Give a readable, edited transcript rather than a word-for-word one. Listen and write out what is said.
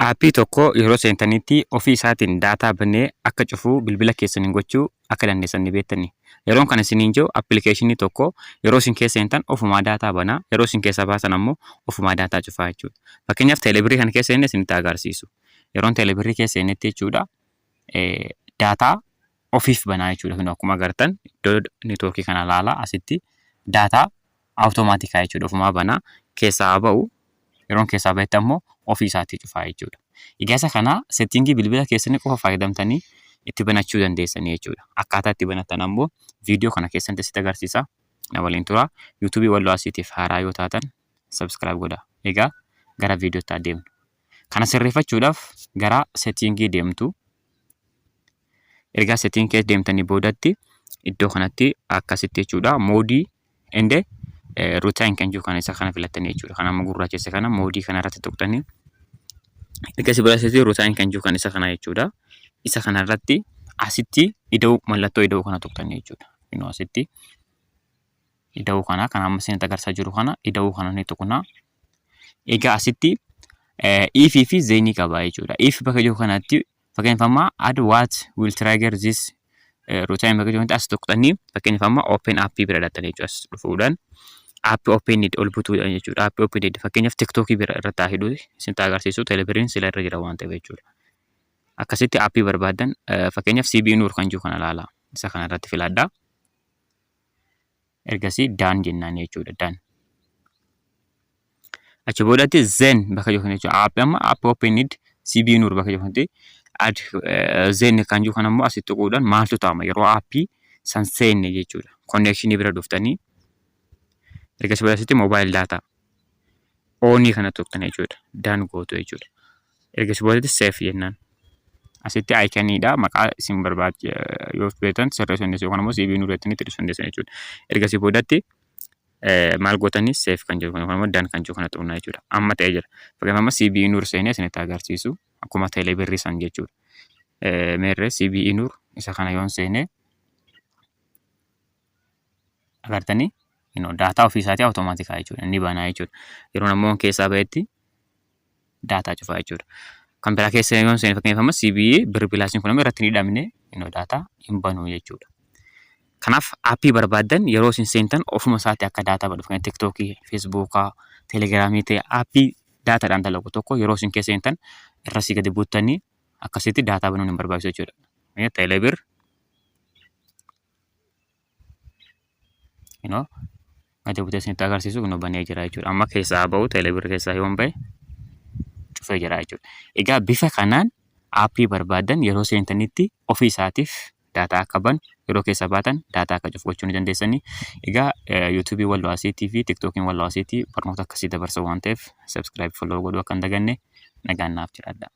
aappii tokko yeroo seentanitti ofii isaatiin daataa bannee akka cufuu bilbila keessaniin gochuu akka dandeessan ni beektanii. Yeroon kana isiniin jiru appilikeeshinii tokko yeroo isin keessa seentan ofumaa daataa banaa, yeroo isin keessa baasan ammoo ofumaa daataa cufaa jechuudha. Fakkeenyaaf teelebirii kana keessa inni isinitti agarsiisu. Yeroon teelebirii keessa seenetti jechuudha daataa ofiif banaa jechuudha. Akkuma agartan iddoo neetwoorkii kana ilaalaa asitti daataa awutomaatikii jechuudha. Ofumaa banaa keessaa ba'u. Yeroon keessaa bahetti ammoo ofii isaatii cufaa jechuudha. Ijaasa kana settingii bilbila keessanii qofa fayyadamtanii itti banachuu dandeessanii jechuudha. Akkaataa itti banatan ammoo viidiyoo kana keessatti sitti agarsiisa. Na waliin tura. YouTube Walloo Asiitiif haaraa yoo taatan subscribe godhaa. Egaa gara viidiyootti adeemnu. Kana sirreeffachuudhaaf gara settingii deemtu. Ergaa settingii keessa deemtanii boodatti iddoo kanatti akkasitti jechuudha. Moodii ende routine kan jiru kana isa kana filattanii jechuudha. Kana amma gurraachessa kana moodii kana irratti tuqxanii erga si biratti routine kan jiru kana isa kana jechuudha. Isa kana irratti asitti ida'uu mallattoo ida'uu kana tuqxanii jechuudha. Inoo asitti ida'uu kana amma isinitti agarsiisaa jiru kana ida'uu kana ni tuqna. Egaa asitti if fi zenii qaba jechuudha. If bakka jiru kanatti fakkeenyaaf add what will trigger this routine bakka jiru kanatti as tuqxanii fakkeenyaaf open app bira dhattanii jechuudha. As dhufuudhaan app open need ol butuudha jechuudha. App open need fakkeenyaaf TikTok bira irratti hidhuu isinitti agarsiisu teelebiriin sila irra jira waan ta'eef jechuudha. Akkasitti app barbaadan fakkeenyaaf CB Nur kan jiru kana ilaalaa. Isa kana irratti filadhaa. Ergasii daan jennaan jechuudha. Daan. Achi boodatti zen bakka jiru kana jechuudha. App open need CB Nur bakka jiru kanatti add zen kan jiru kana immoo asitti tuquudhaan maaltu ta'ama yeroo appii san seenne jechuudha. Connection bira dhuftanii ergasii boodatti mobile data onii kana tuqxanii jechuudha. Daan gootu jechuudha. Ergasii boodatti save jennaan. Asitti iconiidha. Maqaa isin barbaadu yoo beektan sirreessuu dandeessu yookaan immoo CB Nur jettanii tirrisuu dandeessu jechuudha. Ergasii boodatti maal gootanii save kan jiru yookaan immoo daan kan jiru kana tuqnaa jechuudha. Amma ta'ee jira. Fakkeenyaaf CB Nur seenee isinitti agarsiisu akkuma teelebirrii san jechuudha. Meerree CB Nur isa kana yoon seenee agartanii daataa ofii isaatii awutomaatikii jechuudha. Inni banaa jechuudha. Yeroo namoonni keessaa bahetti daataa cufaa jechuudha. Kan biraa keessa yoon seene fakkeenyaaf CB bilbilaasiin kun irratti ni hidhamne daataa hin banuu jechuudha. Kanaaf aappii barbaadan yeroo isin seentan ofuma isaatii akka daataa banu fakkeenyaaf TikTokii, Facebookaa, Telegiraamii ta'e aappii daataadhaan dalagu tokko yeroo isin keessa seentan irra si gadi buuttanii akkasitti daataa banuun hin barbaachisu jechuudha. Teelebir gadi buutee isinitti agarsiisu kun banee jira jechuudha. Amma keessaa bahu teelebir keessaa yoon bahe cufee jira jechuudha. Egaa bifa kanaan aappii barbaadan yeroo seentanitti ofii isaatiif daataa akka banu yeroo keessa baatan daataa akka cufu gochuu ni dandeessanii. Egaa YouTube Walloo Asiitii fi TikTokiin Walloo Asiitii barnoota akkasii dabarsa waan ta'eef subscribe follow godhuu akka hin daganne nagaan naaf jiraadha.